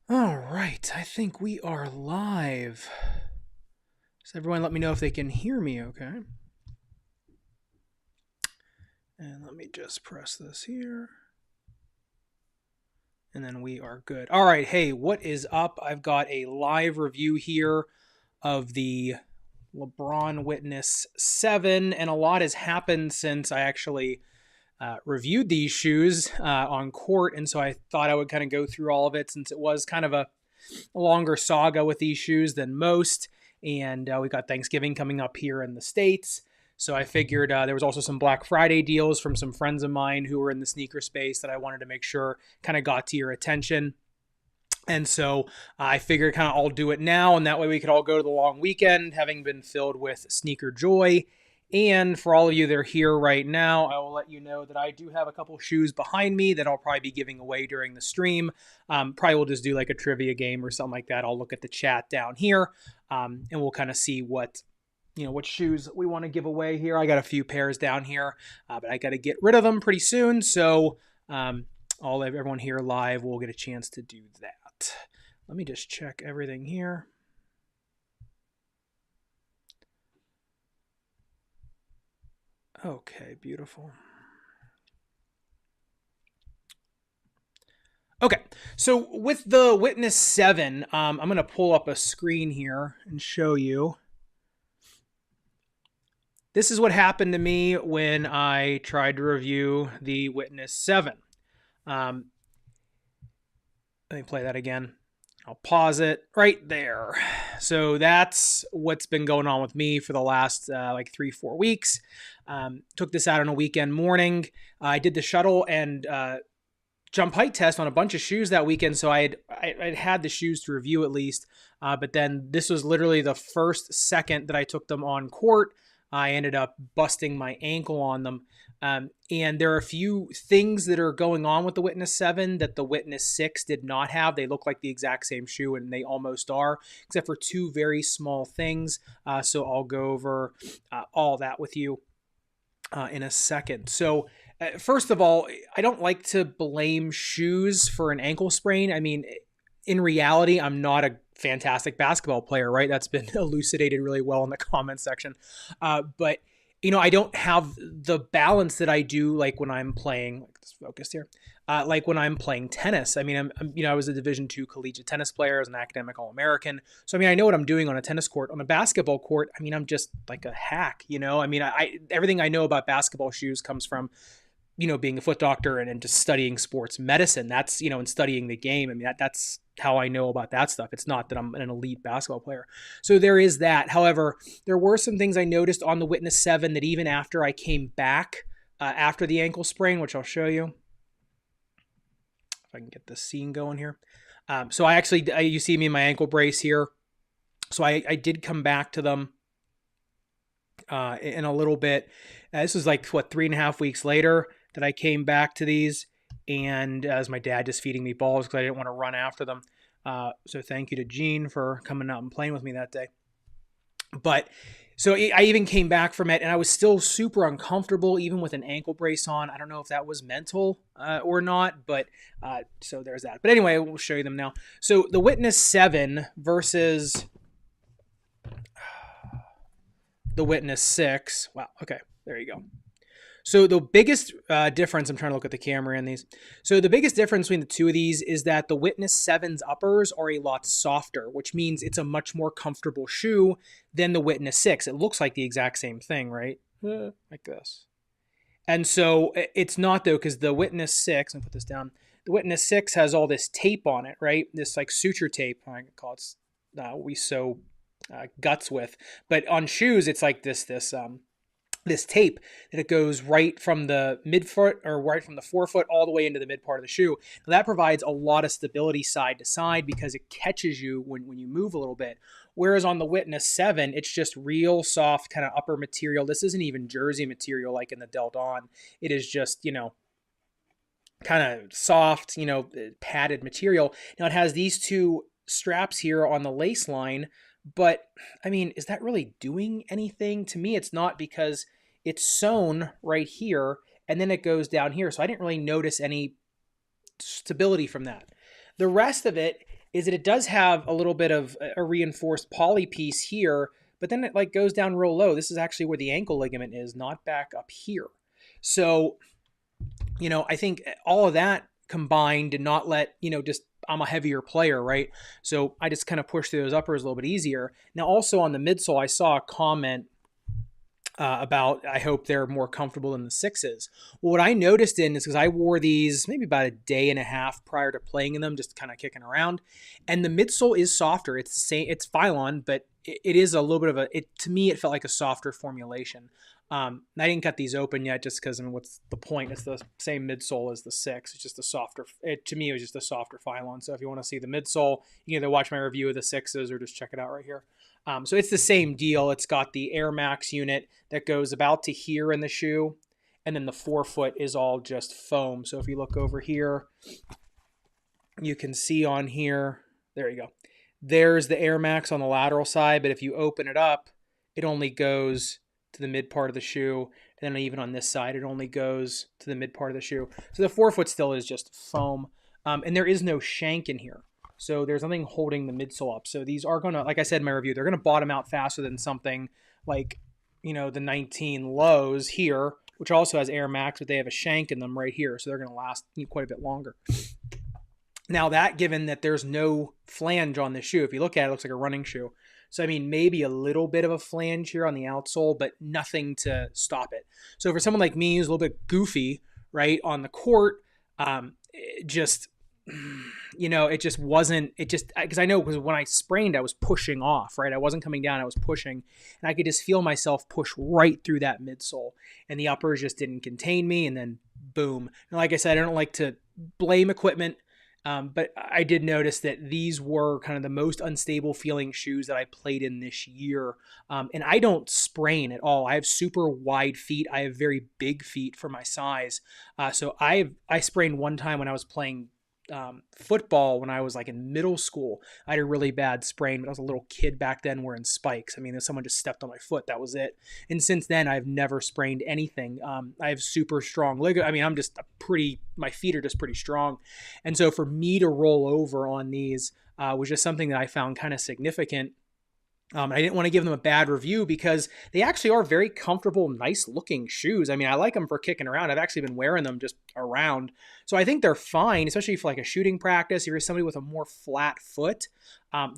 All right, I think we are live. So everyone let me know if they can hear me okay. And let me just press this here. And then we are good. All right, hey, what is up? I've got a live review here of the LeBron Witness 7, and a lot has happened since I actually reviewed these shoes on court, and so I thought I would kind of go through all of it since it was kind of a longer saga with these shoes than most. And we got Thanksgiving coming up here in the States. So I figured there was also some Black Friday deals from some friends of mine who were in the sneaker space that I wanted to make sure kind of got to your attention. And so I figured kind of I'll do it now, and that way we could all go to the long weekend, having been filled with sneaker joy. And for all of you that are here right now, I will let you know that I do have a couple shoes behind me that I'll probably be giving away during the stream. Probably we'll just do like a trivia game or something like that. I'll look at the chat down here, and we'll kind of see what shoes we want to give away here. I got a few pairs down here, but I got to get rid of them pretty soon. So everyone here live will get a chance to do that. Let me just check everything here. Okay, beautiful. Okay, so with the Witness 7, I'm going to pull up a screen here and show you. This is what happened to me when I tried to review the Witness 7. Let me play that again. I'll pause it right there. So that's what's been going on with me for the last like 3-4 weeks. Took this out on a weekend morning. I did the shuttle and jump height test on a bunch of shoes that weekend, so I'd had the shoes to review at least. But then this was literally the first second that I took them on court. I ended up busting my ankle on them. And there are a few things that are going on with the Witness 7 that the Witness 6 did not have. They look like the exact same shoe, and they almost are, except for two very small things. So I'll go over all that with you in a second. So first of all, I don't like to blame shoes for an ankle sprain. I mean, in reality, I'm not a fantastic basketball player, right? That's been elucidated really well in the comment section. But I don't have the balance that I do like when I'm playing. Let's focus here. Like when I'm playing tennis. I mean, I was a Division II collegiate tennis player, as an academic All-American. So I mean, I know what I'm doing on a tennis court. On a basketball court, I mean, I'm just like a hack. I mean, I everything I know about basketball shoes comes from being a foot doctor and just studying sports medicine. That's, and studying the game. I mean, that's how I know about that stuff. It's not that I'm an elite basketball player. So there is that. However, there were some things I noticed on the Witness 7 that even after I came back after the ankle sprain, which I'll show you. If I can get this scene going here. So you see me in my ankle brace here. So I did come back to them in a little bit. This was like, 3.5 weeks later that I came back to these, and as my dad just feeding me balls because I didn't want to run after them. So thank you to Gene for coming out and playing with me that day. But so I even came back from it, and I was still super uncomfortable, even with an ankle brace on. I don't know if that was mental or not, but so there's that. But anyway, we'll show you them now. So the Witness 7 versus the Witness 6. Wow. Okay. There you go. So the biggest difference, I'm trying to look at the camera in these. So the biggest difference between the two of these is that the Witness 7's uppers are a lot softer, which means it's a much more comfortable shoe than the Witness 6. It looks like the exact same thing, right? Like this. And so it's not, though, because the Witness 6, I'm going to put this down. The Witness 6 has all this tape on it, right? This like suture tape, I call it, we sew guts with. But on shoes, it's like this tape that it goes right from the midfoot or right from the forefoot all the way into the mid part of the shoe. Now that provides a lot of stability side to side because it catches you when you move a little bit. Whereas on the Witness 7, it's just real soft kind of upper material. This isn't even jersey material like in the Del Don. It is just, kind of soft, padded material. Now it has these two straps here on the lace line, but I mean, is that really doing anything? To me, it's not, because it's sewn right here and then it goes down here. So I didn't really notice any stability from that. The rest of it, is that it does have a little bit of a reinforced poly piece here, but then it like goes down real low. This is actually where the ankle ligament is, not back up here. So, I think all of that combined did not let, just I'm a heavier player, right? So I just kind of pushed through those uppers a little bit easier. Now, also on the midsole, I saw a comment about I hope they're more comfortable than the sixes. Well, what I noticed is because I wore these maybe about a day and a half prior to playing in them, just kind of kicking around, and the midsole is softer. It's the same. It's Phylon, but it is a little bit of to me, it felt like a softer formulation. I didn't cut these open yet just because, what's the point? It's the same midsole as the six. It's just a softer, to me, it was just a softer Phylon. So if you want to see the midsole, you can either watch my review of the sixes or just check it out right here. So it's the same deal. It's got the Air Max unit that goes about to here in the shoe, and then the forefoot is all just foam. So if you look over here, you can see on here, there you go. There's the Air Max on the lateral side, but if you open it up, it only goes to the mid part of the shoe, and then even on this side, it only goes to the mid part of the shoe. So the forefoot still is just foam, and there is no shank in here. So there's nothing holding the midsole up. So these are going to, like I said in my review, they're going to bottom out faster than something like, the 19 lows here, which also has Air Max, but they have a shank in them right here. So they're going to last quite a bit longer. Now that, given that there's no flange on the shoe, if you look at it, it looks like a running shoe. So, maybe a little bit of a flange here on the outsole, but nothing to stop it. So for someone like me who's a little bit goofy, right, on the court, it just wasn't, because I know because when I sprained, I was pushing off, right? I wasn't coming down, I was pushing, and I could just feel myself push right through that midsole, and the uppers just didn't contain me, and then boom. And like I said, I don't like to blame equipment, but I did notice that these were kind of the most unstable feeling shoes that I played in this year. And I don't sprain at all. I have super wide feet. I have very big feet for my size. So I sprained one time when I was playing football when I was like in middle school. I had a really bad sprain, but I was a little kid back then wearing spikes. If someone just stepped on my foot, that was it. And since then, I've never sprained anything. I have super strong I'm just my feet are just pretty strong. And so for me to roll over on these was just something that I found kind of significant. I didn't want to give them a bad review because they actually are very comfortable, nice looking shoes. I like them for kicking around. I've actually been wearing them just around. So I think they're fine, especially for like a shooting practice. If you're somebody with a more flat foot,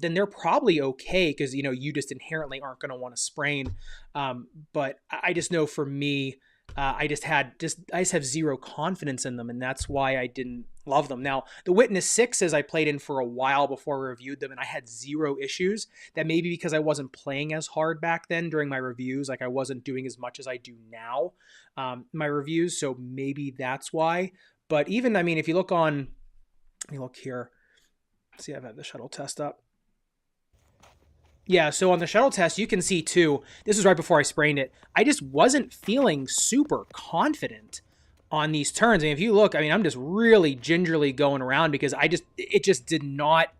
then they're probably okay because, you just inherently aren't going to want to sprain. But I just know for me, I just have zero confidence in them, and that's why I didn't love them. Now, the Witness 6s I played in for a while before I reviewed them, and I had zero issues. That may be because I wasn't playing as hard back then during my reviews. Like I wasn't doing as much as I do now, my reviews, so maybe that's why. But even, if you look on, let me look here. See, I've had the shuttle test up. Yeah, so on the shuttle test, you can see too, this was right before I sprained it. I just wasn't feeling super confident on these turns. If you look, I'm just really gingerly going around because it just did not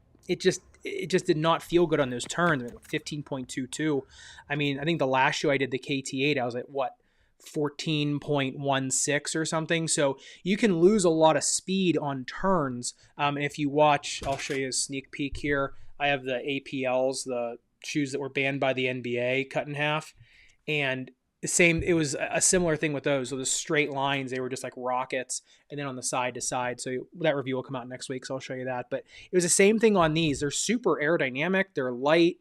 feel good on those turns. 15.22. I think the last show I did, the KT8, I was at 14.16 or something. So you can lose a lot of speed on turns. And if you watch, I'll show you a sneak peek here. I have the APLs, the shoes that were banned by the NBA, cut in half, and it was a similar thing with those. So the straight lines, they were just like rockets, and then on the side to side. So that review will come out next week, so I'll show you that. But it was the same thing on these. They're super aerodynamic. They're light.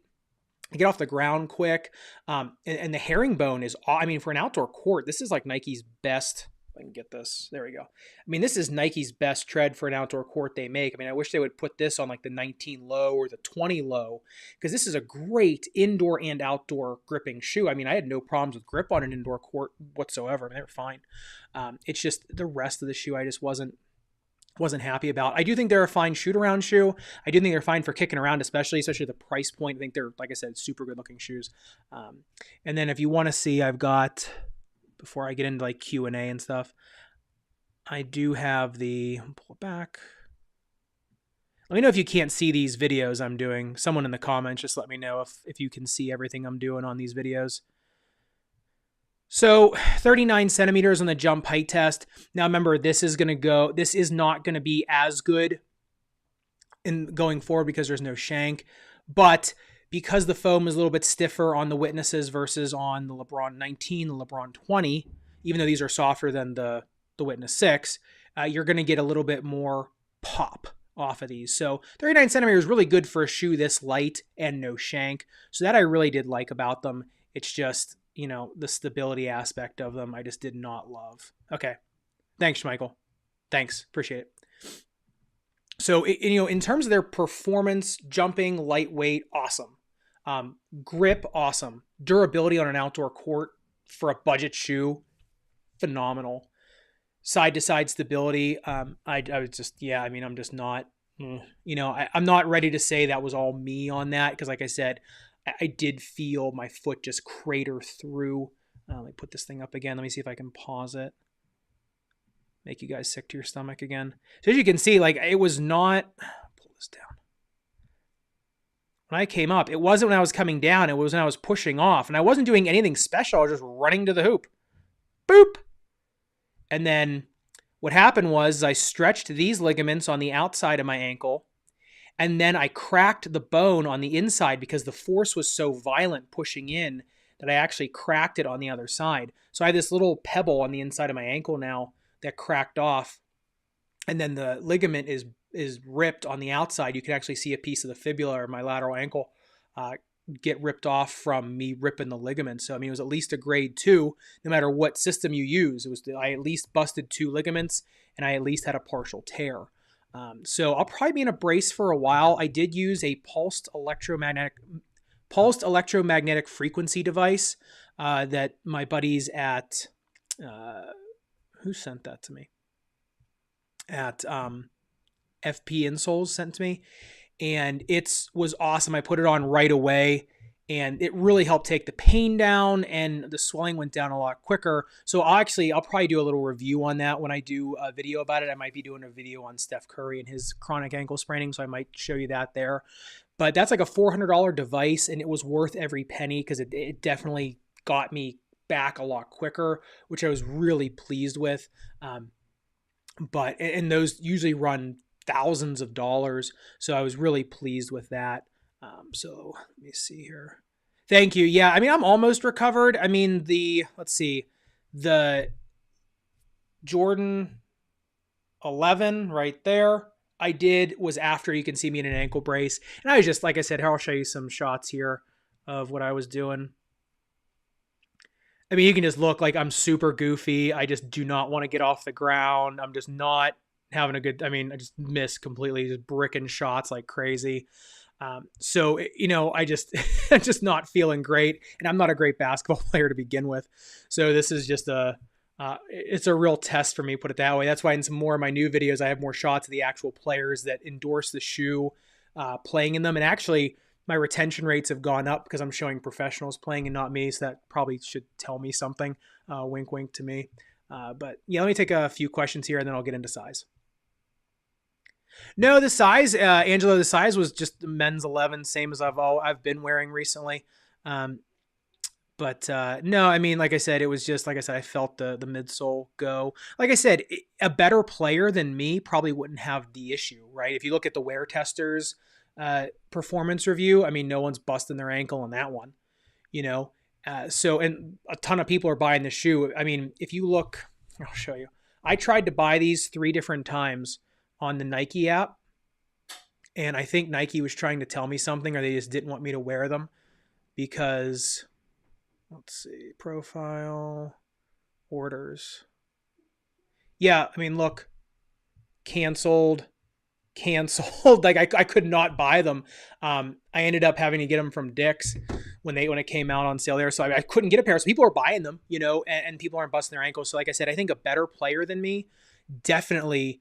They get off the ground quick. And the herringbone is, for an outdoor court, this is like Nike's best. I can get this. There we go. This is Nike's best tread for an outdoor court they make. I wish they would put this on like the 19 low or the 20 low, because this is a great indoor and outdoor gripping shoe. I had no problems with grip on an indoor court whatsoever. They were fine. It's just the rest of the shoe I just wasn't happy about. I do think they're a fine shoot around shoe. I do think they're fine for kicking around, especially the price point. I think they're, like I said, super good looking shoes. And then if you want to see, I've got, before I get into like Q&A and stuff, I do have pull it back. Let me know if you can't see these videos I'm doing. Someone in the comments, just let me know if you can see everything I'm doing on these videos. So 39 centimeters on the jump height test. Now remember, this is not going to be as good in going forward because there's no shank. But because the foam is a little bit stiffer on the Witnesses versus on the LeBron 19, the LeBron 20, even though these are softer than the Witness 6, you're going to get a little bit more pop off of these. So 39 centimeters is really good for a shoe this light and no shank. So that I really did like about them. It's just, you know, the stability aspect of them I just did not love. Okay. Thanks, Michael. Thanks. Appreciate it. So, you know, in terms of their performance, jumping, lightweight, awesome. Grip, awesome. Durability on an outdoor court for a budget shoe, phenomenal. Side-to-side stability, I was just, yeah, I mean, I'm just not, you know, I'm not ready to say that was all me on that because, like I said, I did feel my foot just crater through. Let me put this thing up again. Let me see if I can pause it. Make you guys sick to your stomach again. So as you can see, like it was not, pull this down. When I came up, it wasn't when I was coming down. It was when I was pushing off. And I wasn't doing anything special. I was just running to the hoop. Boop. And then what happened was I stretched these ligaments on the outside of my ankle. And then I cracked the bone on the inside because the force was so violent pushing in that I actually cracked it on the other side. So I have this little pebble on the inside of my ankle now that cracked off. And then the ligament is ripped on the outside. You can actually see a piece of the fibula or my lateral ankle get ripped off from me ripping the ligament. So, I mean, it was at least a grade 2, no matter what system you use. I at least busted 2 ligaments and I at least had a partial tear. So I'll probably be in a brace for a while. I did use a pulsed electromagnetic frequency device that my buddies at, who sent that to me? At FP Insoles sent to me. And it was awesome. I put it on right away and it really helped take the pain down and the swelling went down a lot quicker. So I'll probably do a little review on that when I do a video about it. I might be doing a video on Steph Curry and his chronic ankle spraining, so I might show you that there. But that's like a $400 device and it was worth every penny because it definitely got me back a lot quicker, which I was really pleased with. But those usually run thousands of dollars. So I was really pleased with that. So let me see here. Thank you. Yeah. I mean, I'm almost recovered. I mean, the Jordan 11 right there, was after you can see me in an ankle brace. And I was just, like I said, I'll show you some shots here of what I was doing. I mean, you can just look like I'm super goofy. I just do not want to get off the ground. I'm just not having a good, I mean, I just missed completely, just bricking shots like crazy. So, you know, I'm just not feeling great and I'm not a great basketball player to begin with. So this is just it's a real test for me, put it that way. That's why in some more of my new videos, I have more shots of the actual players that endorse the shoe, playing in them. And actually my retention rates have gone up because I'm showing professionals playing and not me. So that probably should tell me something, wink, wink to me. But yeah, let me take a few questions here and then I'll get into size. No, the size, Angela, the size was just the men's 11, same as I've been wearing recently. But no, I mean, like I said, it was just, like I said, I felt the midsole go. Like I said, a better player than me probably wouldn't have the issue, right? If you look at the wear testers performance review, I mean, no one's busting their ankle on that one, you know? So, and a ton of people are buying the shoe. I mean, if you look, I'll show you. I tried to buy these 3 different times on the Nike app. And I think Nike was trying to tell me something, or they just didn't want me to wear them because, let's see, profile, orders. Yeah, I mean, look, canceled. Like I could not buy them. I ended up having to get them from Dick's when it came out on sale there. So I couldn't get a pair. So people are buying them, you know, and people aren't busting their ankles. So like I said, I think a better player than me definitely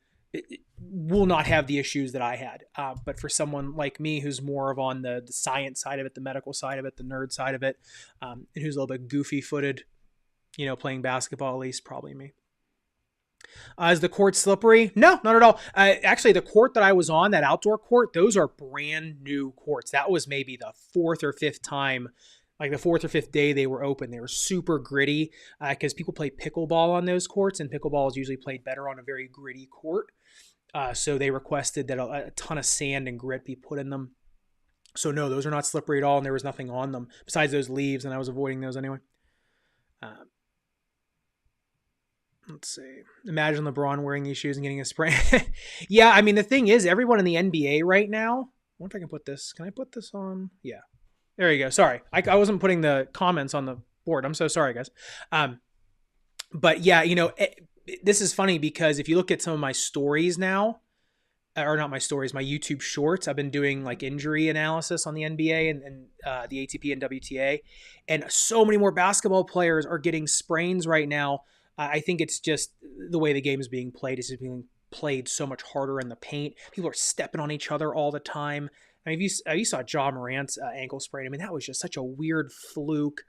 will not have the issues that I had. But for someone like me, who's more of on the science side of it, the medical side of it, the nerd side of it, and who's a little bit goofy footed, you know, playing basketball, at least probably me. Is the court slippery? No, not at all. Actually, the court that I was on, that outdoor court, those are brand new courts. That was maybe the 4th or 5th time, like the 4th or 5th day they were open. They were super gritty because people play pickleball on those courts, and pickleball is usually played better on a very gritty court. So they requested that a ton of sand and grit be put in them. So no, those are not slippery at all, and there was nothing on them besides those leaves, and I was avoiding those anyway. Let's see. Imagine LeBron wearing these shoes and getting a sprain. Yeah, I mean, the thing is, everyone in the NBA right now, I wonder if I can put this. Can I put this on? Yeah. There you go. Sorry. I wasn't putting the comments on the board. I'm so sorry, guys. But yeah, this is funny because if you look at some of my stories now, or not my stories, my YouTube shorts, I've been doing like injury analysis on the NBA and the ATP and WTA. And so many more basketball players are getting sprains right now. I think it's just the way the game is being played. It's just being played so much harder in the paint. People are stepping on each other all the time. I mean, if you saw Ja Morant's ankle sprain, I mean, that was just such a weird fluke.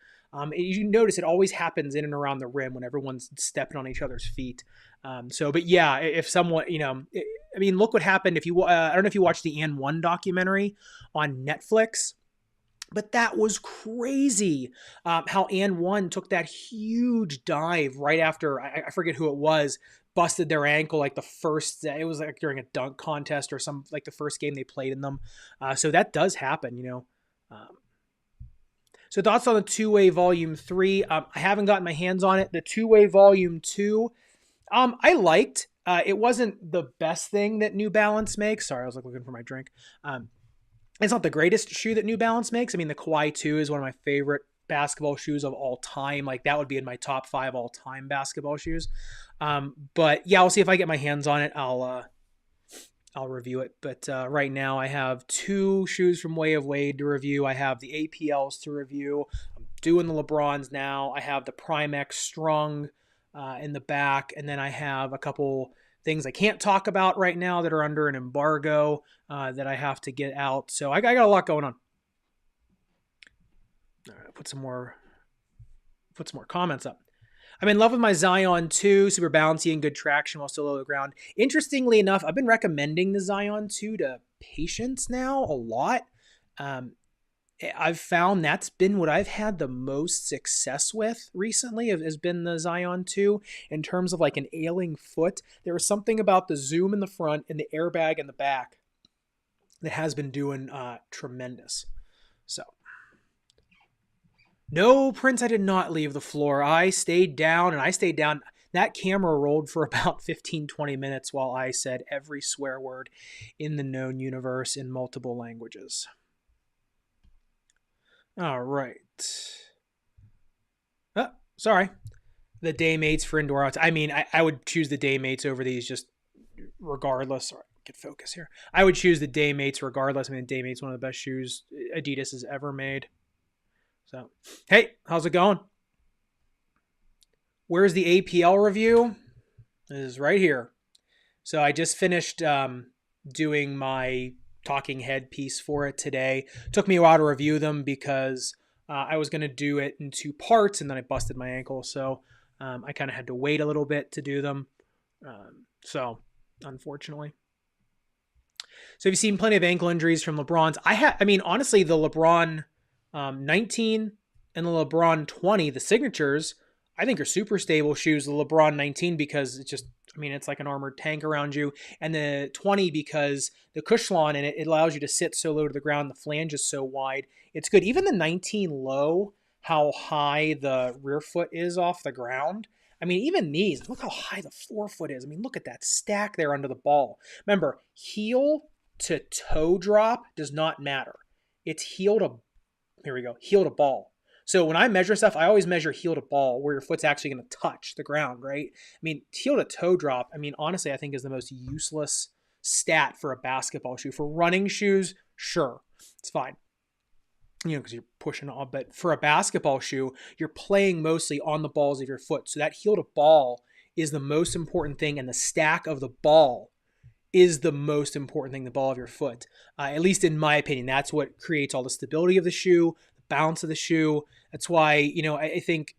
You notice it always happens in and around the rim when everyone's stepping on each other's feet. But yeah, if someone, I mean, look what happened. If you, I don't know if you watched the And One documentary on Netflix, but that was crazy. How And One took that huge dive right after, I forget who it was, busted their ankle like the first, it was like during a dunk contest or some, like the first game they played in them. So that does happen, So thoughts on the two-way volume 3. I haven't gotten my hands on it. The two-way volume 2, I liked. It wasn't the best thing that New Balance makes. Sorry, I was looking for my drink. It's not the greatest shoe that New Balance makes. I mean, the Kawhi 2 is one of my favorite basketball shoes of all time. Like that would be in my top 5 all-time basketball shoes. But yeah, I'll see if I get my hands on it. I'll review it. But right now I have 2 shoes from Way of Wade to review. I have the APLs to review. I'm doing the LeBrons now. I have the Prime X Strung in the back. And then I have a couple things I can't talk about right now that are under an embargo that I have to get out. So I got a lot going on. All right, put some more comments up. I'm in love with my Zion 2, super bouncy and good traction while still low to the ground. Interestingly enough, I've been recommending the Zion 2 to patients now a lot. I've found that's been what I've had the most success with recently has been the Zion 2 in terms of like an ailing foot. There was something about the zoom in the front and the airbag in the back that has been doing tremendous. So no, Prince, I did not leave the floor. I stayed down and I stayed down. That camera rolled for about 15, 20 minutes while I said every swear word in the known universe in multiple languages. All right. Oh, sorry. The Daymates for indoor outs. I mean, I would choose the Daymates over these just regardless. Sorry, get focus here. I would choose the Daymates regardless. I mean, the Daymates one of the best shoes Adidas has ever made. So, hey, how's it going? Where's the APL review? It is right here. So I just finished doing my talking head piece for it today. Took me a while to review them because I was going to do it in 2 parts and then I busted my ankle. So I kind of had to wait a little bit to do them. So unfortunately. So you've seen plenty of ankle injuries from LeBron's. I mean, honestly, the LeBron 19 and the LeBron 20, the signatures, I think are super stable shoes. The LeBron 19 because it's just, I mean, it's like an armored tank around you. And the 20 because the Cushlon in it, it allows you to sit so low to the ground. The flange is so wide. It's good. Even the 19 low, how high the rear foot is off the ground. I mean, even these, look how high the forefoot is. I mean, look at that stack there under the ball. Remember, heel to toe drop does not matter. It's heel to ball. So when I measure stuff, I always measure heel to ball where your foot's actually going to touch the ground, right? I mean, heel to toe drop, I mean, honestly, I think is the most useless stat for a basketball shoe. For running shoes, sure, it's fine. Because you're pushing on, but for a basketball shoe, you're playing mostly on the balls of your foot. So that heel to ball is the most important thing, and the stack of the ball is the most important thing, the ball of your foot. At least in my opinion, that's what creates all the stability of the shoe, the balance of the shoe. That's why, I think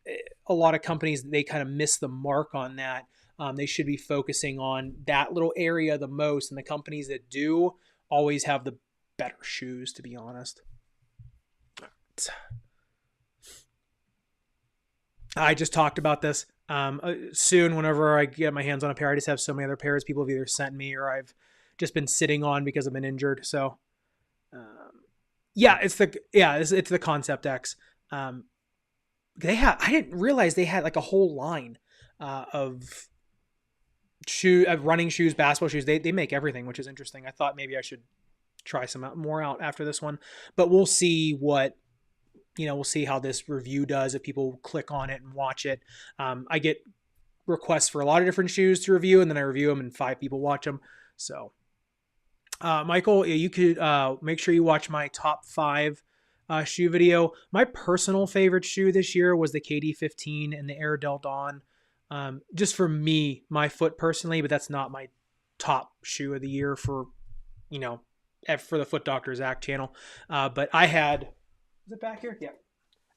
a lot of companies, they kind of miss the mark on that. They should be focusing on that little area the most, and the companies that do always have the better shoes, to be honest. I just talked about this. Soon, whenever I get my hands on a pair, I just have so many other pairs people have either sent me or I've just been sitting on because I've been injured. So, um, yeah, it's the Concept X. Um, I didn't realize they had like a whole line of running shoes, basketball shoes. They make everything, which is interesting. I thought maybe I should try some more out after this one, but we'll see we'll see how this review does if people click on it and watch it. I get requests for a lot of different shoes to review, and then I review them and 5 people watch them. So, Michael, you could make sure you watch my top 5 shoe video. My personal favorite shoe this year was the KD15 and the Air Del Don. Just for me, my foot personally, but that's not my top shoe of the year for the Foot Doctor Zach channel. But I had, is it back here? Yeah.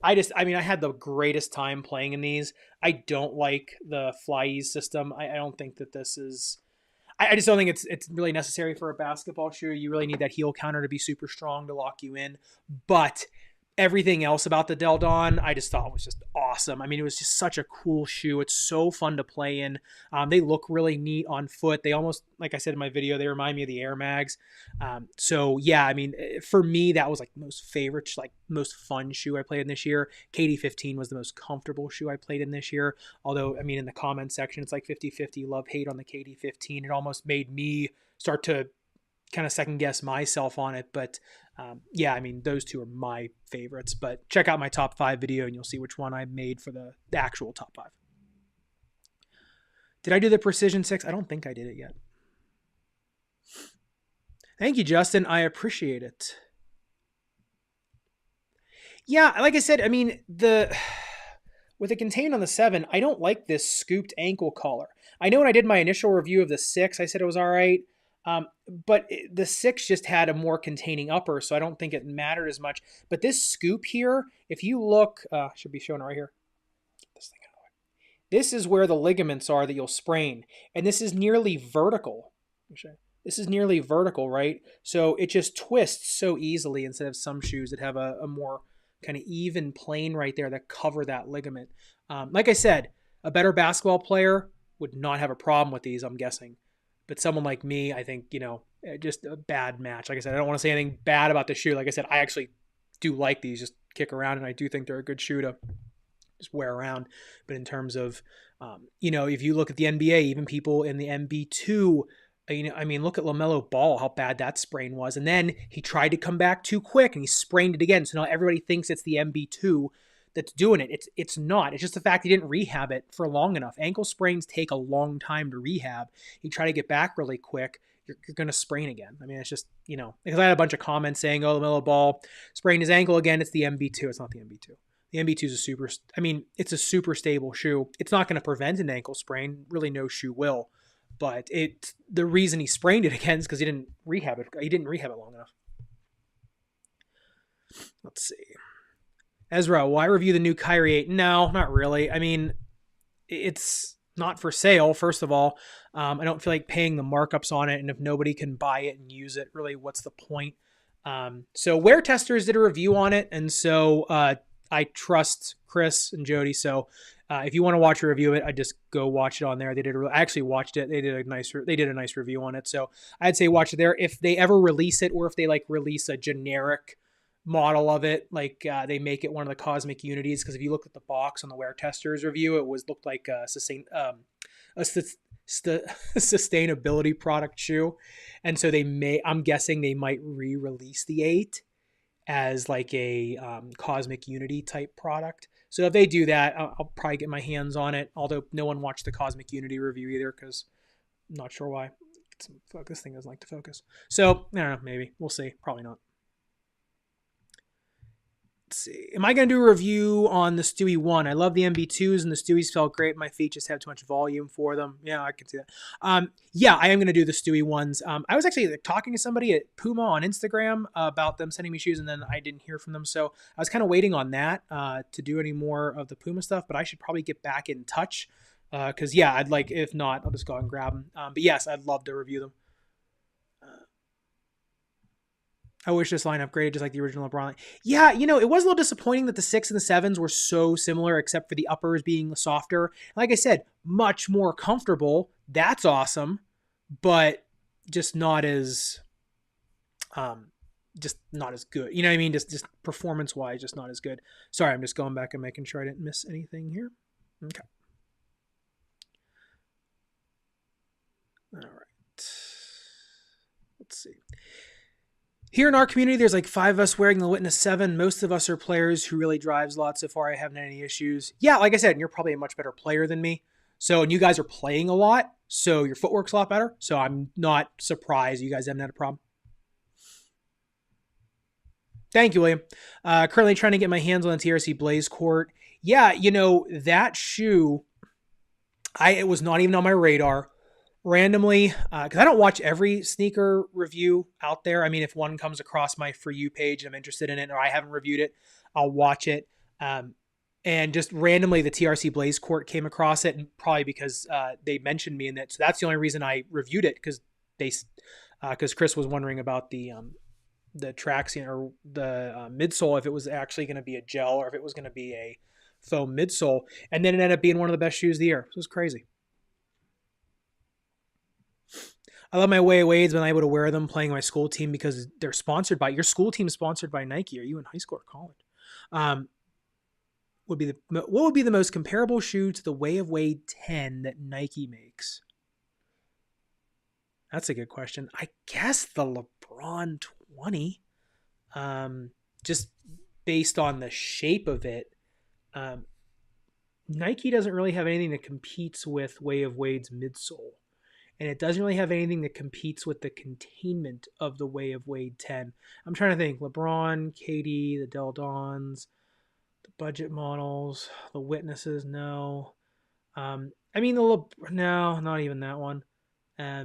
I had the greatest time playing in these. I don't like the Fly Ease system. I don't think that this is, I just don't think it's really necessary for a basketball shoe. You really need that heel counter to be super strong to lock you in. But everything else about the Del Don, I just thought was just awesome. I mean, it was just such a cool shoe. It's so fun to play in. They look really neat on foot. They almost, like I said in my video, they remind me of the Air Mags. So yeah, I mean, for me, that was like most fun shoe I played in this year. KD15 was the most comfortable shoe I played in this year. Although, I mean, in the comment section, it's like 50-50 love hate on the KD15. It almost made me start to kind of second guess myself on it. But yeah, I mean, those two are my favorites. But check out my top 5 video and you'll see which one I made for the actual top 5. Did I do the Precision 6? I don't think I did it yet. Thank you, Justin. I appreciate it. Yeah, like I said, I mean, with the Contain on the 7, I don't like this scooped ankle collar. I know when I did my initial review of the 6, I said it was all right. But the 6 just had a more containing upper, so I don't think it mattered as much. But this scoop here, if you look, should be shown right here. Get this thing out of the way. This is where the ligaments are that you'll sprain, and this is nearly vertical. This is nearly vertical, right? So it just twists so easily instead of some shoes that have a more kind of even plane right there that cover that ligament. Like I said, a better basketball player would not have a problem with these, I'm guessing. But someone like me, I think, just a bad match. Like I said, I don't want to say anything bad about the shoe. Like I said, I actually do like these, just kick around, and I do think they're a good shoe to just wear around. But in terms of, if you look at the NBA, even people in the MB2, look at LaMelo Ball, how bad that sprain was. And then he tried to come back too quick, and he sprained it again. So now everybody thinks it's the MB2 that's doing it. It's not. It's just the fact he didn't rehab it for long enough. Ankle sprains take a long time to rehab. You try to get back really quick, you're going to sprain again. I mean, it's just, because I had a bunch of comments saying, oh, LaMelo Ball sprained his ankle again. It's the MB2. It's not the MB2. The MB2 is it's a super stable shoe. It's not going to prevent an ankle sprain. Really, no shoe will. But the reason he sprained it again is because he didn't rehab it. He didn't rehab it long enough. Let's see. Ezra, will I review the new Kyrie 8? No, not really. I mean, it's not for sale, first of all. I don't feel like paying the markups on it, and if nobody can buy it and use it, really, what's the point? So Wear Testers did a review on it, and so I trust Chris and Jody. So if you want to watch a review of it, I just go watch it on there. I actually watched it. They did a nice review on it. So I'd say watch it there. If they ever release it, or if they release a generic model of it, they make it one of the Cosmic Unities, because if you look at the box on the Wear Testers review, it looked like a sustainability product shoe, and so I'm guessing they might re-release the 8 as a Cosmic Unity type product. So if they do that, I'll probably get my hands on it, although no one watched the Cosmic Unity review either, because I'm not sure why. This thing doesn't like to focus. So I don't know, maybe we'll see. Probably not. Let's see. Am I going to do a review on the Stewie 1? I love the MB2s, and the Stewies felt great. My feet just have too much volume for them. Yeah, I can see that. Yeah, I am going to do the Stewie 1s. I was actually talking to somebody at Puma on Instagram about them sending me shoes, and then I didn't hear from them. So I was kind of waiting on that to do any more of the Puma stuff, but I should probably get back in touch because, yeah, if not, I'll just go out and grab them. But yes, I'd love to review them. I wish this line upgraded just like the original LeBron. Yeah, you know, it was a little disappointing that the 6 and the 7s were so similar, except for the uppers being softer. Like I said, much more comfortable. That's awesome, but just not as, just not as good. You know what I mean? Just performance wise, just not as good. Sorry, I'm just going back and making sure I didn't miss anything here. Okay. All right. Let's see. Here in our community, there's like 5 of us wearing the Witness 7. Most of us are players who really drives a lot so far. I haven't had any issues. Yeah, like I said, you're probably a much better player than me. So, and you guys are playing a lot, so your footwork's a lot better. So I'm not surprised you guys haven't had a problem. Thank you, William. Currently trying to get my hands on the TRC Blaze Court. Yeah, you know, that shoe, it was not even on my radar. Randomly, because I don't watch every sneaker review out there. I mean, if one comes across my For You page and I'm interested in it, or I haven't reviewed it, I'll watch it. And just randomly, the TRC Blaze Court came across it, and probably because they mentioned me in it. So that's the only reason I reviewed it, because Chris was wondering about the traction or the midsole, if it was actually going to be a gel or if it was going to be a foam midsole. And then it ended up being one of the best shoes of the year. It was crazy. I love my way Wade's been able to wear them playing my school team because they're sponsored by your school team is sponsored by Nike. Are you in high school or college? What would be the most comparable shoe to the Way of Wade 10 that Nike makes? That's a good question. I guess the LeBron 20, just based on the shape of it. Nike doesn't really have anything that competes with Way of Wade's midsole. And it doesn't really have anything that competes with the containment of the Way of Wade 10. I'm trying to think. LeBron, KD, the Del Dons, the budget models, the Witnesses, no. No, not even that one. I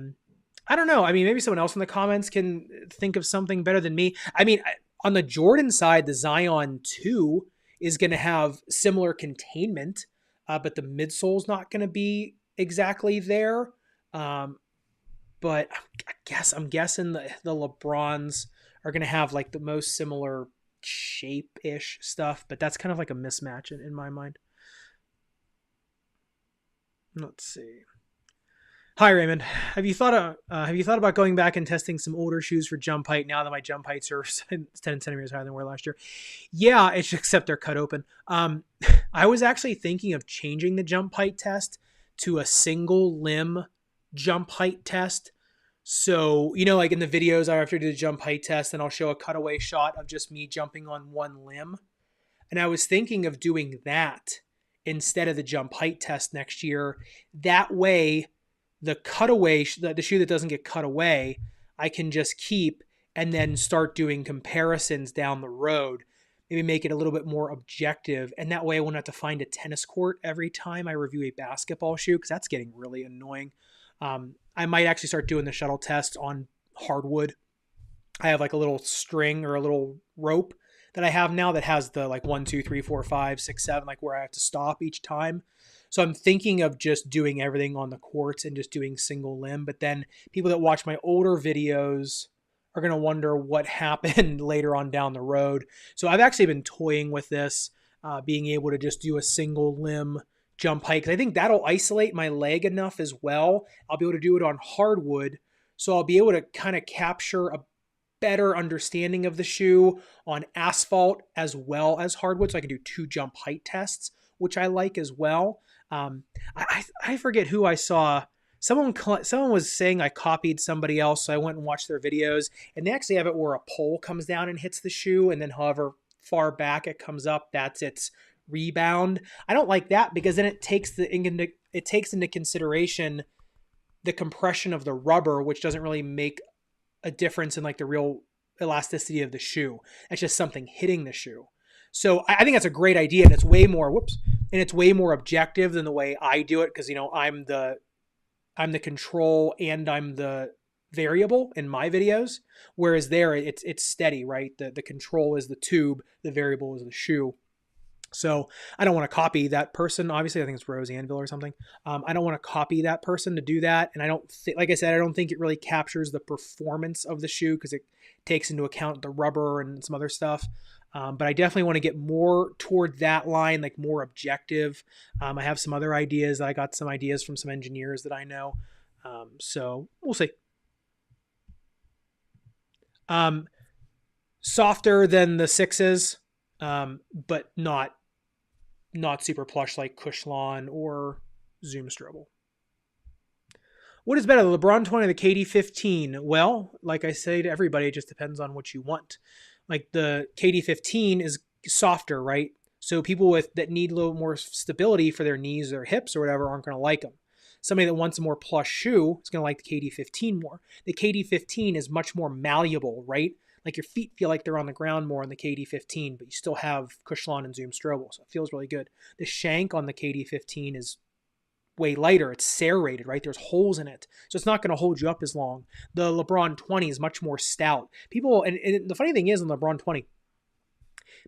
don't know. I mean, maybe someone else in the comments can think of something better than me. I mean, on the Jordan side, the Zion 2 is going to have similar containment, but the midsole's not going to be exactly there. But I'm guessing the LeBrons are going to have like the most similar shape-ish stuff, but that's kind of like a mismatch in my mind. Let's see. Hi, Raymond. Have you thought about going back and testing some older shoes for jump height now that my jump heights are 10 centimeters higher than they were last year? Yeah, it's except they're cut open. I was actually thinking of changing the jump height test to a single limb jump height test. So, you know, like in the videos, I have to do the jump height test and I'll show a cutaway shot of just me jumping on one limb. And I was thinking of doing that instead of the jump height test next year. That way, the cutaway, the shoe that doesn't get cut away, I can just keep and then start doing comparisons down the road. Maybe make it a little bit more objective. And that way I won't have to find a tennis court every time I review a basketball shoe, because that's getting really annoying. I might actually start doing the shuttle test on hardwood. I have like a little string or a little rope that I have now that has the like 1, 2, 3, 4, 5, 6, 7, like where I have to stop each time. So I'm thinking of just doing everything on the courts and just doing single limb. But then people that watch my older videos are going to wonder what happened later on down the road. So I've actually been toying with this, being able to just do a single limb jump height, because I think that'll isolate my leg enough as well. I'll be able to do it on hardwood, so I'll be able to kind of capture a better understanding of the shoe on asphalt as well as hardwood, so I can do 2 jump height tests, which I like as well. I forget who I saw. Someone was saying I copied somebody else, so I went and watched their videos, and they actually have it where a pole comes down and hits the shoe, and then however far back it comes up, that's its rebound. I don't like that, because then it takes into consideration the compression of the rubber, which doesn't really make a difference in like the real elasticity of the shoe. It's just something hitting the shoe. So I think that's a great idea, and it's way more objective than the way I do it, because, you know, I'm the control and I'm the variable in my videos, whereas there it's steady, right? The control is the tube, the variable is the shoe. So I don't want to copy that person. Obviously, I think it's Rose Anvil or something. I don't want to copy that person to do that. And I don't think, like I said, I don't think it really captures the performance of the shoe because it takes into account the rubber and some other stuff. But I definitely want to get more toward that line, like more objective. I have some other ideas. I got some ideas from some engineers that I know. So we'll see. Softer than the sixes, but not super plush like Kushlon or Zoom Strobel. What is better, the LeBron 20 or the KD 15? Well, like I say to everybody, it just depends on what you want. Like the KD 15 is softer, right? So people that need a little more stability for their knees or hips or whatever aren't going to like them. Somebody that wants a more plush shoe is going to like the KD 15 more. The KD 15 is much more malleable, right? Like your feet feel like they're on the ground more on the KD 15, but you still have Kushlon and Zoom Strobel, so it feels really good. The shank on the KD 15 is way lighter. It's serrated, right? There's holes in it, so it's not going to hold you up as long. The LeBron 20 is much more stout. People, and the funny thing is on the LeBron 20,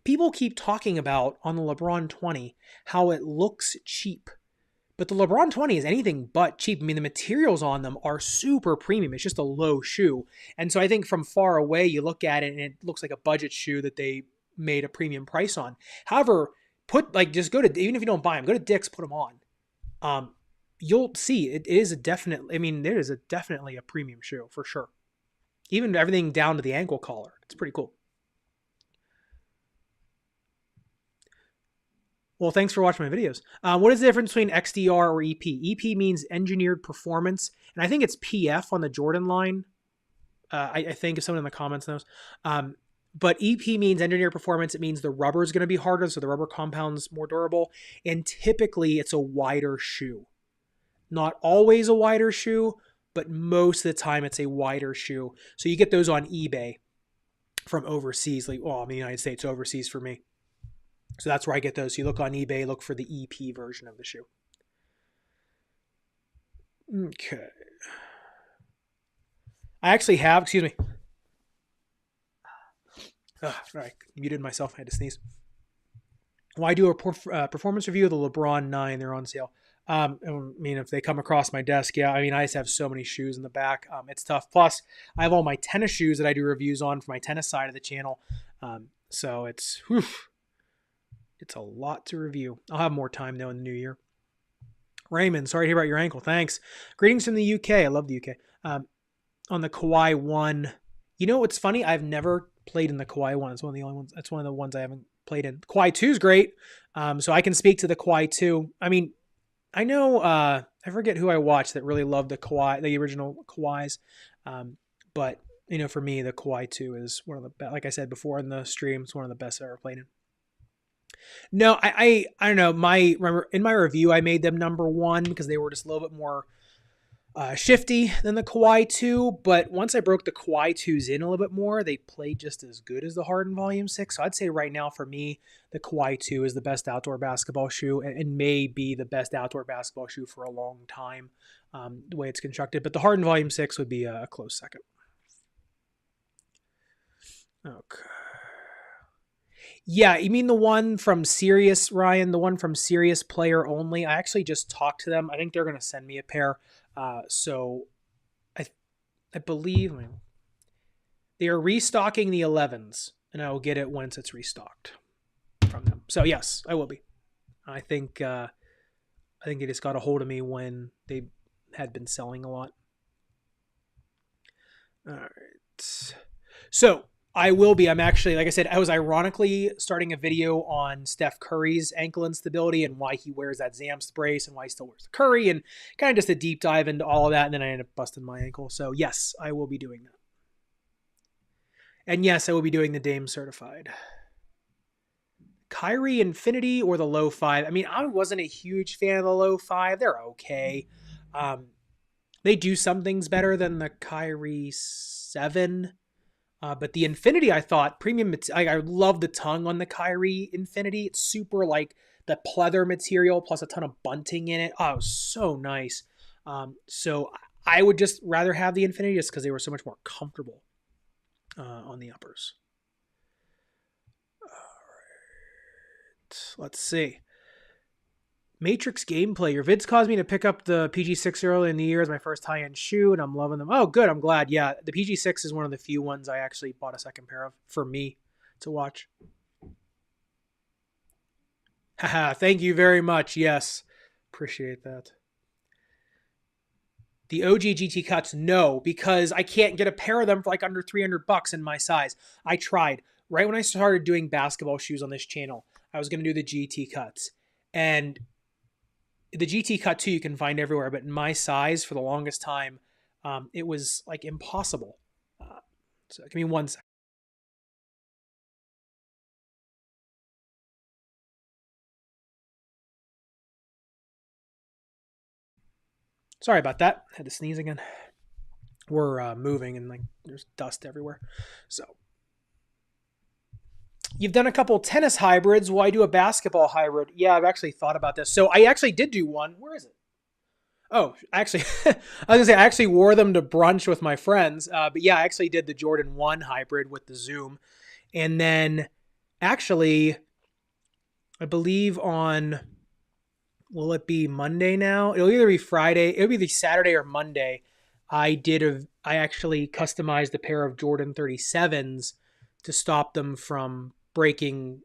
people keep talking about on the LeBron 20 how it looks cheap. But the LeBron 20 is anything but cheap. I mean, the materials on them are super premium. It's just a low shoe. And so I think from far away, you look at it and it looks like a budget shoe that they made a premium price on. However, just go to, even if you don't buy them, go to Dick's, put them on. You'll see it is there is definitely a premium shoe for sure. Even everything down to the ankle collar. It's pretty cool. Well, thanks for watching my videos. What is the difference between XDR or EP? EP means engineered performance, and I think it's PF on the Jordan line. I think if someone in the comments knows. But EP means engineered performance. It means the rubber is going to be harder, so the rubber compound's more durable, and typically it's a wider shoe. Not always a wider shoe, but most of the time it's a wider shoe. So you get those on eBay from overseas. Like, well, in the United States, overseas for me. So that's where I get those. So you look on eBay, look for the EP version of the shoe. Okay. I actually have, excuse me. I muted myself. I had to sneeze. Well, I do a performance review of the LeBron 9. They're on sale. I mean, if they come across my desk, yeah. I mean, I just have so many shoes in the back. It's tough. Plus, I have all my tennis shoes that I do reviews on for my tennis side of the channel. So it's a lot to review. I'll have more time, though, in the new year. Raymond, sorry to hear about your ankle. Thanks. Greetings from the UK. I love the UK. On the Kawhi 1. You know what's funny? I've never played in the Kawhi 1. It's one of the only ones. That's one of the ones I haven't played in. Kawhi 2 is great. So I can speak to the Kawhi 2. I mean, I know, I forget who I watched that really loved the Kawhi, the original Kawhis. But, you know, for me, the Kawhi 2 is one of the best. Like I said before in the stream, it's one of the best I've ever played in. No, I don't know. Remember in my review, I made them number 1 because they were just a little bit more shifty than the Kawhi 2. But once I broke the Kawhi 2s in a little bit more, they played just as good as the Harden Volume 6. So I'd say right now for me, the Kawhi 2 is the best outdoor basketball shoe and may be the best outdoor basketball shoe for a long time, the way it's constructed. But the Harden Volume 6 would be a close second. Okay. Yeah, you mean the one from Sirius, Ryan? The one from Sirius Player Only? I actually just talked to them. I think they're going to send me a pair. So I believe they are restocking the 11s, and I will get it once it's restocked from them. So yes, I will be. I think they just got a hold of me when they had been selling a lot. All right. So I will be. I'm actually, like I said, I was ironically starting a video on Steph Curry's ankle instability and why he wears that Zamps brace and why he still wears the Curry, and kind of just a deep dive into all of that. And then I ended up busting my ankle. So yes, I will be doing that. And yes, I will be doing the Dame certified. Kyrie Infinity or the Low 5. I mean, I wasn't a huge fan of the Low 5. They're okay. They do some things better than the Kyrie 7. But the Infinity, I thought, premium, I love the tongue on the Kyrie Infinity. It's super like the pleather material plus a ton of bunting in it. Oh, it was so nice. So I would just rather have the Infinity just because they were so much more comfortable on the uppers. All Let's see. Matrix gameplay. Your vids caused me to pick up the PG6 early in the year as my first high-end shoe, and I'm loving them. Oh, good. I'm glad. Yeah, the PG6 is one of the few ones I actually bought a second pair of for me to watch. Haha, thank you very much. Yes, appreciate that. The OG GT cuts, no, because I can't get a pair of them for like under $300 in my size. I tried. Right when I started doing basketball shoes on this channel, I was going to do the GT cuts. And the GT cut 2 you can find everywhere, but in my size for the longest time, it was like impossible. So give me 1 second. Sorry about that. Had to sneeze again. We're moving and like there's dust everywhere. So you've done a couple tennis hybrids. Why do a basketball hybrid? Yeah, I've actually thought about this. So I actually did do one. Where is it? Oh, actually, I was gonna say I actually wore them to brunch with my friends. But yeah, I actually did the Jordan 1 hybrid with the Zoom. And then actually, I believe on, will it be Monday now? It'll either be Friday, it'll be the Saturday or Monday. I actually customized a pair of Jordan 37s to stop them from breaking,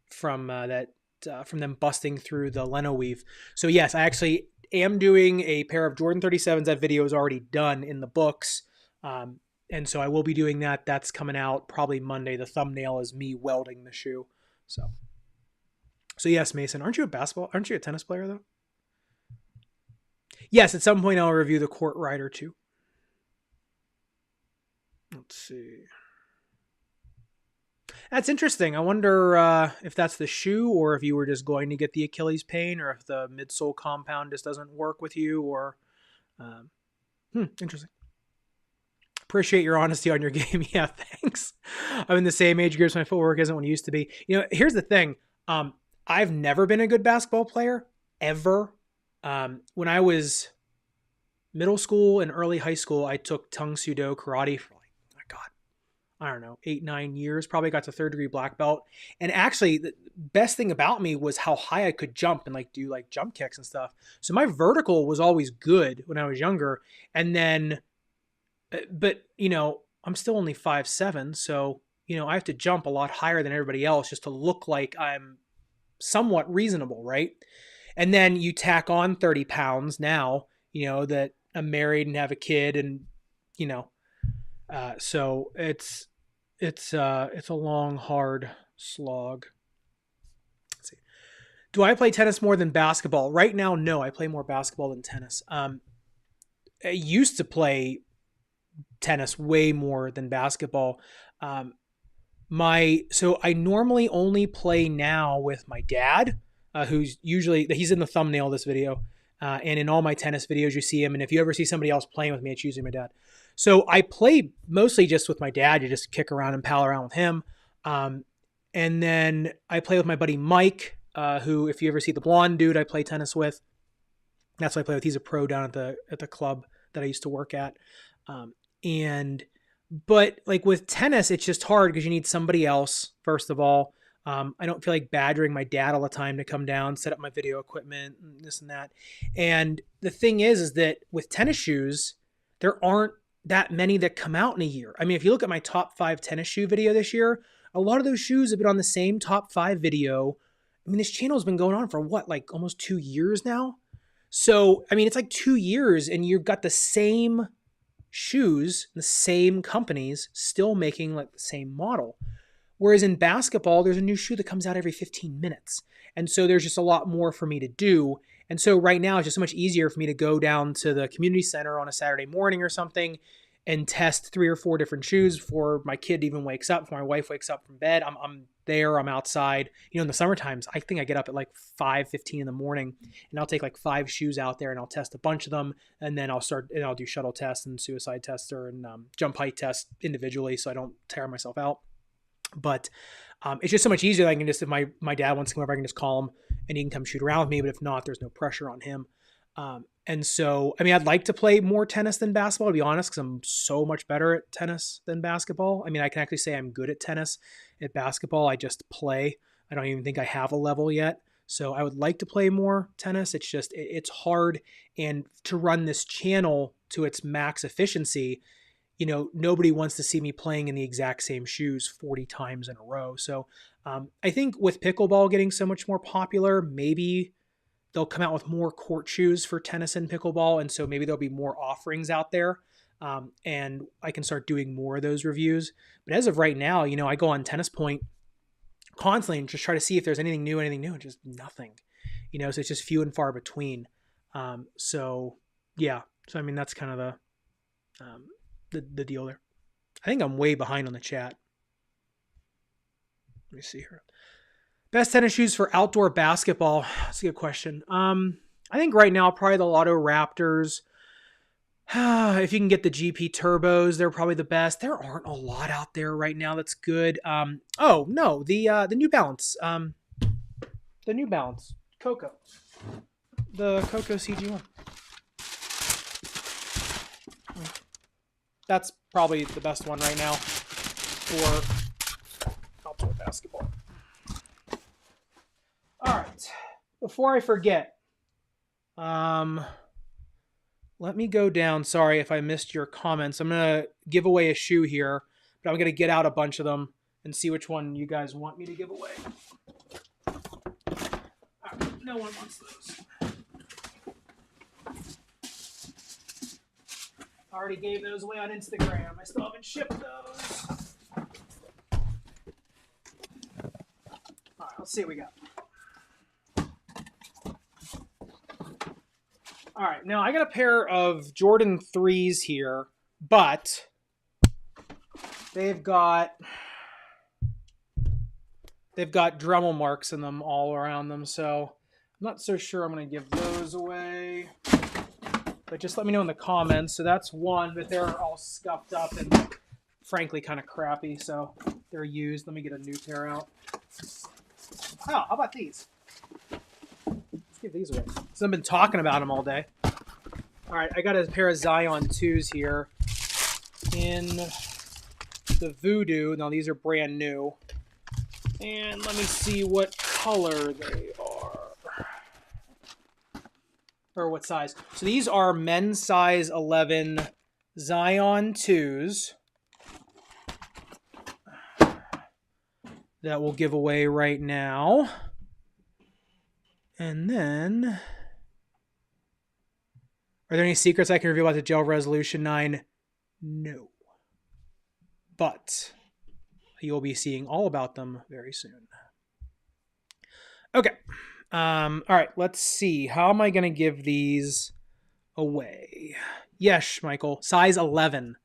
from them busting through the Leno weave. So yes, I actually am doing a pair of Jordan 37s. That video is already done in the books. And so I will be doing that. That's coming out probably Monday. The thumbnail is me welding the shoe. So yes, Mason, aren't you a tennis player though? Yes, at some point I'll review the Court Rider too. Let's see. That's interesting. I wonder if that's the shoe or if you were just going to get the Achilles pain or if the midsole compound just doesn't work with you or interesting. Appreciate your honesty on your game. Yeah, thanks. I'm in the same age group, so my footwork isn't what it used to be. You know, here's the thing. I've never been a good basketball player, ever. When I was middle school and early high school, I took Tung Sudo karate for like, oh my God, I don't know, 8-9 years, probably got to 3rd degree black belt. And actually the best thing about me was how high I could jump and like do like jump kicks and stuff. So my vertical was always good when I was younger. And then, but you know, I'm still only 5'7". So, you know, I have to jump a lot higher than everybody else just to look like I'm somewhat reasonable. Right. And then you tack on 30 pounds now, you know, that I'm married and have a kid and, you know, so it's a long, hard slog. Let's see. Do I play tennis more than basketball? Right now, no, I play more basketball than tennis. I used to play tennis way more than basketball. So I normally only play now with my dad, he's in the thumbnail of this video. And in all my tennis videos, you see him. And if you ever see somebody else playing with me, it's usually my dad. So I play mostly just with my dad. You just kick around and pal around with him. And then I play with my buddy Mike, who, if you ever see the blonde dude I play tennis with, that's what I play with. He's a pro down at the club that I used to work at. But like with tennis, it's just hard because you need somebody else, first of all. I don't feel like badgering my dad all the time to come down, set up my video equipment, and this and that. And the thing is that with tennis shoes, there aren't that many that come out in a year. I mean, if you look at my top 5 tennis shoe video this year, a lot of those shoes have been on the same top 5 video. I mean, this channel has been going on for what, like almost 2 years now? So, I mean, it's like 2 years and you've got the same shoes, the same companies still making like the same model. Whereas in basketball, there's a new shoe that comes out every 15 minutes. And so there's just a lot more for me to do. And so right now it's just so much easier for me to go down to the community center on a Saturday morning or something and test 3 or 4 different shoes before my kid even wakes up, before my wife wakes up from bed. I'm there, I'm outside. You know, in the summer times, I think I get up at like 5:15 in the morning and I'll take like 5 shoes out there and I'll test a bunch of them. And then I'll do shuttle tests and suicide tester and jump height tests individually so I don't tear myself out. But it's just so much easier that I can just, if my dad wants to come over, I can just call him and he can come shoot around with me. But if not, there's no pressure on him. And so, I mean, I'd like to play more tennis than basketball, to be honest, because I'm so much better at tennis than basketball. I mean, I can actually say I'm good at tennis. At basketball, I just play. I don't even think I have a level yet. So I would like to play more tennis. It's just, it's hard. And to run this channel to its max efficiency, you know, nobody wants to see me playing in the exact same shoes 40 times in a row. So I think with pickleball getting so much more popular, maybe they'll come out with more court shoes for tennis and pickleball. And so maybe there'll be more offerings out there. And I can start doing more of those reviews. But as of right now, you know, I go on Tennis Point constantly and just try to see if there's anything new, and just nothing, you know, so it's just few and far between. So yeah, so I mean, that's kind of the deal there. I think I'm way behind on the chat. Let me see here. Best tennis shoes for outdoor basketball. That's a good question. I think right now, probably the Lotto Raptors. If you can get the GP Turbos, they're probably the best. There aren't a lot out there right now that's good. Oh no, the New Balance. The New Balance Coco. The Coco CG1. That's probably the best one right now for outdoor basketball. All right. Before I forget, let me go down. Sorry if I missed your comments. I'm going to give away a shoe here, but I'm going to get out a bunch of them and see which one you guys want me to give away. Right, no one wants those. I already gave those away on Instagram. I still haven't shipped those. All right, let's see what we got. All right, now I got a pair of Jordan 3s here, but they've got Dremel marks in them all around them, so I'm not so sure I'm going to give those away. But just let me know in the comments. So that's one, but they're all scuffed up and frankly kind of crappy, so they're used. Let me get a new pair out. Oh, how about these? Give these away. So I've been talking about them all day. All right, I got a pair of Zion 2s here in the Voodoo. Now these are brand new. And let me see what color they are. Or what size. So these are men's size 11 Zion 2s that we'll give away right now. And then, are there any secrets I can reveal about the Gel Resolution 9? No. But you'll be seeing all about them very soon. Okay. All right, let's see. How am I going to give these away? Yes, Michael. Size 11.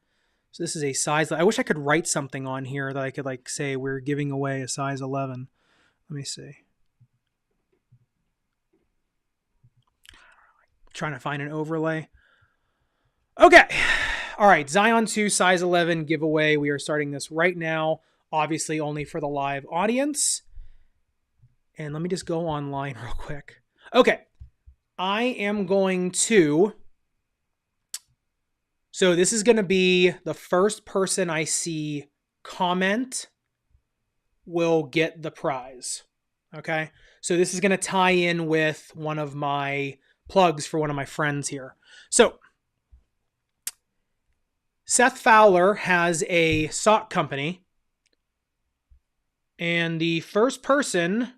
So this is a size. I wish I could write something on here that I could like say we're giving away a size 11. Let me see. Trying to find an overlay. Okay. All right. Zion 2 size 11 giveaway. We are starting this right now. Obviously only for the live audience. And let me just go online real quick. Okay. I am going to... So this is going to be the first person I see comment will get the prize. Okay. So this is going to tie in with one of my plugs for one of my friends here. So Seth Fowler has a sock company, and the first person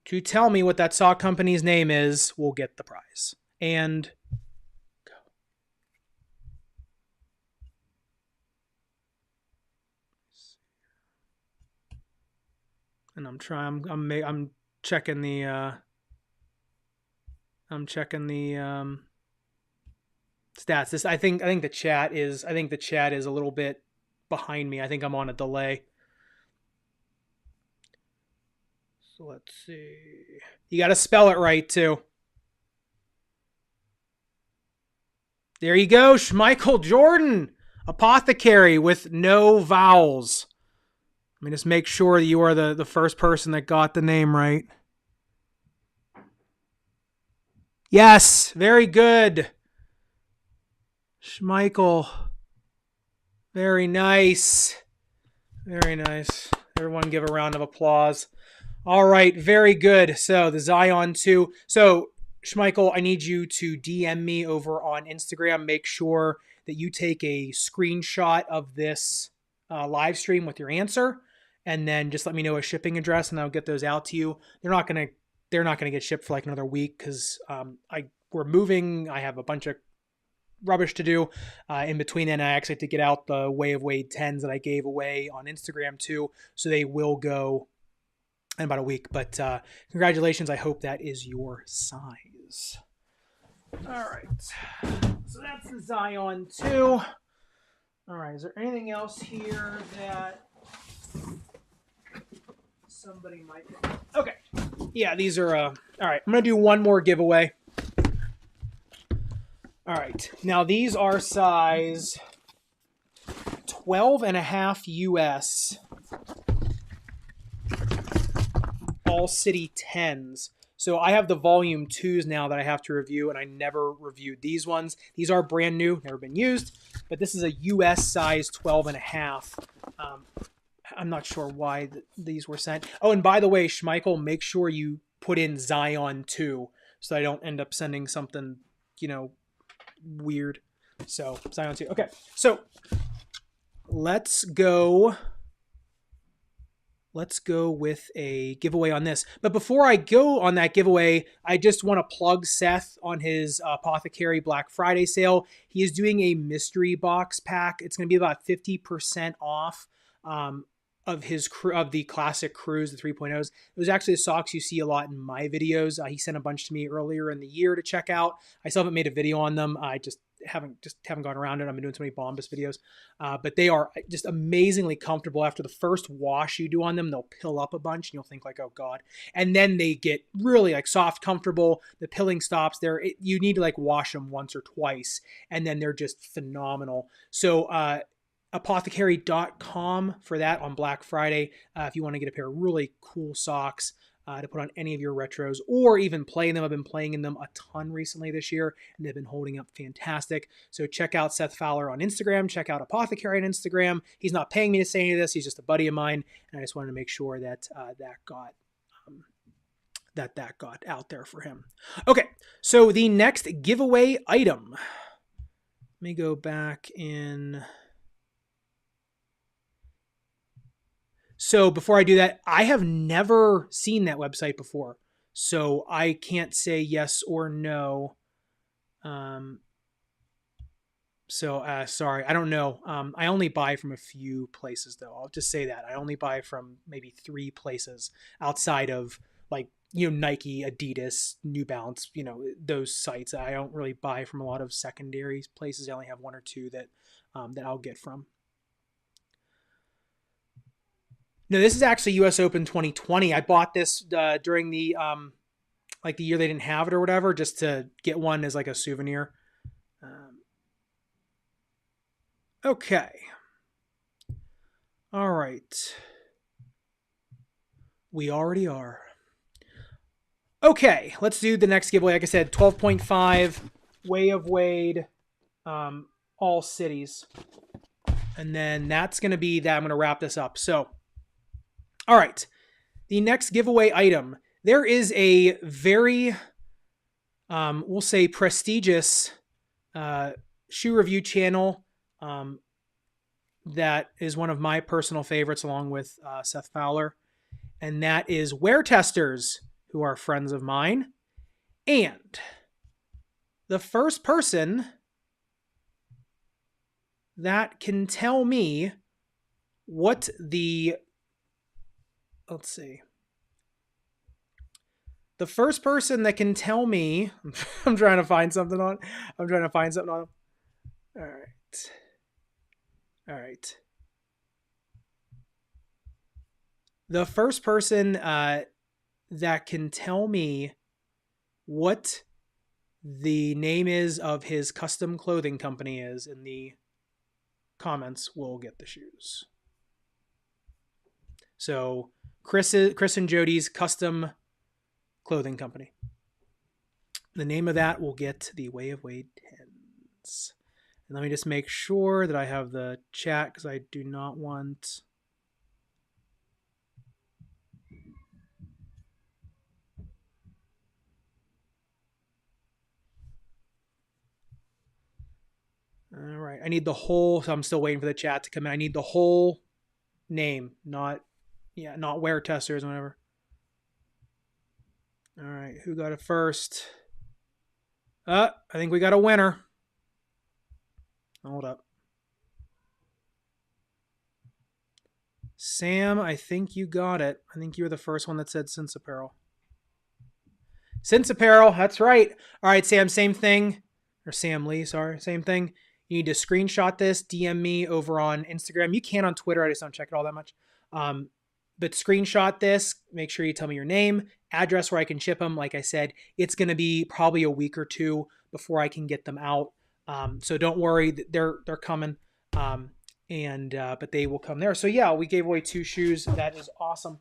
to tell me what that sock company's name is will get the prize. And go. And I'm checking the stats. I think the chat is a little bit behind me. I think I'm on a delay. So let's see. You got to spell it right too. There you go, Michael Jordan, Apothecary with no vowels. Let me just make sure that you are the first person that got the name right. Yes, very good. Schmeichel. Very nice. Very nice. Everyone give a round of applause. All right, very good. So the Zion 2. So Schmeichel, I need you to DM me over on Instagram. Make sure that you take a screenshot of this live stream with your answer, and then just let me know a shipping address, and I'll get those out to you. They're not gonna get shipped for like another week because we're moving. I have a bunch of rubbish to do in between. And I actually have to get out the Way of Wade 10s that I gave away on Instagram too, so they will go in about a week. But congratulations. I hope that is your size. All right. So that's the Zion 2. All right. Is there anything else here that somebody might get? Okay. Yeah, these are... all right. I'm going to do one more giveaway. All right. Now, these are size 12.5 US. All City 10s. So I have the volume 2s now that I have to review, and I never reviewed these ones. These are brand new, never been used, but this is a US size 12.5. I'm not sure why these were sent. Oh, and by the way, Schmeichel, make sure you put in Zion 2 so I don't end up sending something, weird. So Zion 2. Okay, so let's go with a giveaway on this. But before I go on that giveaway, I just want to plug Seth on his Apothecary Black Friday sale. He is doing a mystery box pack. It's going to be about 50% off of the classic Cruise, the 3.0s. It was actually the socks you see a lot in my videos. He sent a bunch to me earlier in the year to check out. I still haven't made a video on them. I just haven't gone around it. I've been doing so many Bombas videos, but they are just amazingly comfortable. After the first wash you do on them, they'll pill up a bunch, and you'll think like, oh god. And then they get really like soft, comfortable. The pilling stops there. You need to like wash them once or twice, and then they're just phenomenal. So apothecary.com for that on Black Friday. If you want to get a pair of really cool socks to put on any of your retros or even play in them. I've been playing in them a ton recently this year, and they've been holding up fantastic. So check out Seth Fowler on Instagram. Check out Apothecary on Instagram. He's not paying me to say any of this. He's just a buddy of mine, and I just wanted to make sure that that got out there for him. Okay, so the next giveaway item. Let me go back in. So before I do that, I have never seen that website before, so I can't say yes or no. Sorry, I don't know. I only buy from a few places, though. I'll just say that. I only buy from maybe 3 places outside of like, Nike, Adidas, New Balance, those sites. I don't really buy from a lot of secondary places. I only have 1 or 2 that I'll get from. No, this is actually US Open 2020. I bought this during the the year they didn't have it or whatever, just to get one as like a souvenir. Okay. All right. We already are. Okay, let's do the next giveaway. Like I said, 12.5 Way of Wade, all cities. And then that's going to be that. I'm going to wrap this up. So, all right. The next giveaway item. There is a very, we'll say, prestigious shoe review channel that is one of my personal favorites, along with Seth Fowler. And that is Wear Testers, who are friends of mine. And the first person that can tell me what the... Let's see. The first person that can tell me... I'm trying to find something on... All right. The first person that can tell me what the name is of his custom clothing company is in the comments will get the shoes. So Chris and Jody's custom clothing company. The name of that will get the Way of Wade 10s. And let me just make sure that I have the chat, because I do not want... I need the whole, so I'm still waiting for the chat to come in. I need the whole name, not wear testers or whatever. All right, who got it first? I think we got a winner. Hold up. Sam, I think you got it. I think you were the first one that said Sense Apparel. Sense Apparel, that's right. All right, Sam, same thing. Or Sam Lee, sorry, same thing. You need to screenshot this, DM me over on Instagram. You can on Twitter, I just don't check it all that much. But screenshot this, make sure you tell me your name, address where I can ship them. Like I said, it's going to be probably a week or two before I can get them out. So don't worry, they're coming. But they will come there. So yeah, we gave away 2 shoes. That is awesome.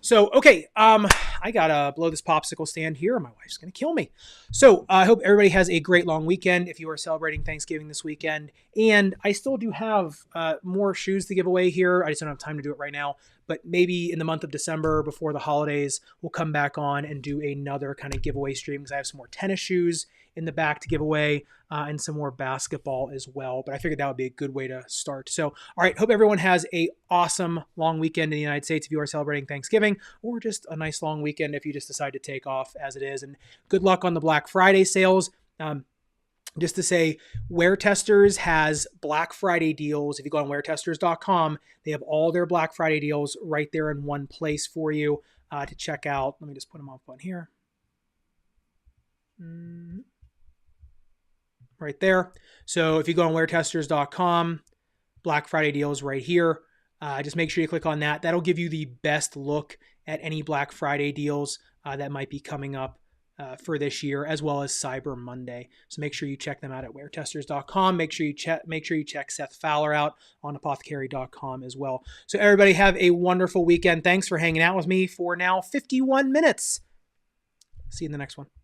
So, okay, I gotta blow this popsicle stand here, or my wife's gonna kill me. So I hope everybody has a great long weekend if you are celebrating Thanksgiving this weekend. And I still do have more shoes to give away here. I just don't have time to do it right now. But maybe in the month of December, before the holidays, we'll come back on and do another kind of giveaway stream, because I have some more tennis shoes in the back to give away and some more basketball as well. But I figured that would be a good way to start. So, all right, hope everyone has a awesome long weekend in the United States if you are celebrating Thanksgiving, or just a nice long weekend if you just decide to take off as it is. And good luck on the Black Friday sales. Just to say, Wear Testers has Black Friday deals. If you go on weartesters.com, they have all their Black Friday deals right there in one place for you to check out. Let me just put them up on here. Right there. So if you go on weartesters.com, Black Friday deals right here. Just make sure you click on that. That'll give you the best look at any Black Friday deals that might be coming up for this year, as well as Cyber Monday. So make sure you check them out at weartesters.com. Make sure you check Seth Fowler out on apothecary.com as well. So everybody have a wonderful weekend. Thanks for hanging out with me for now 51 minutes. See you in the next one.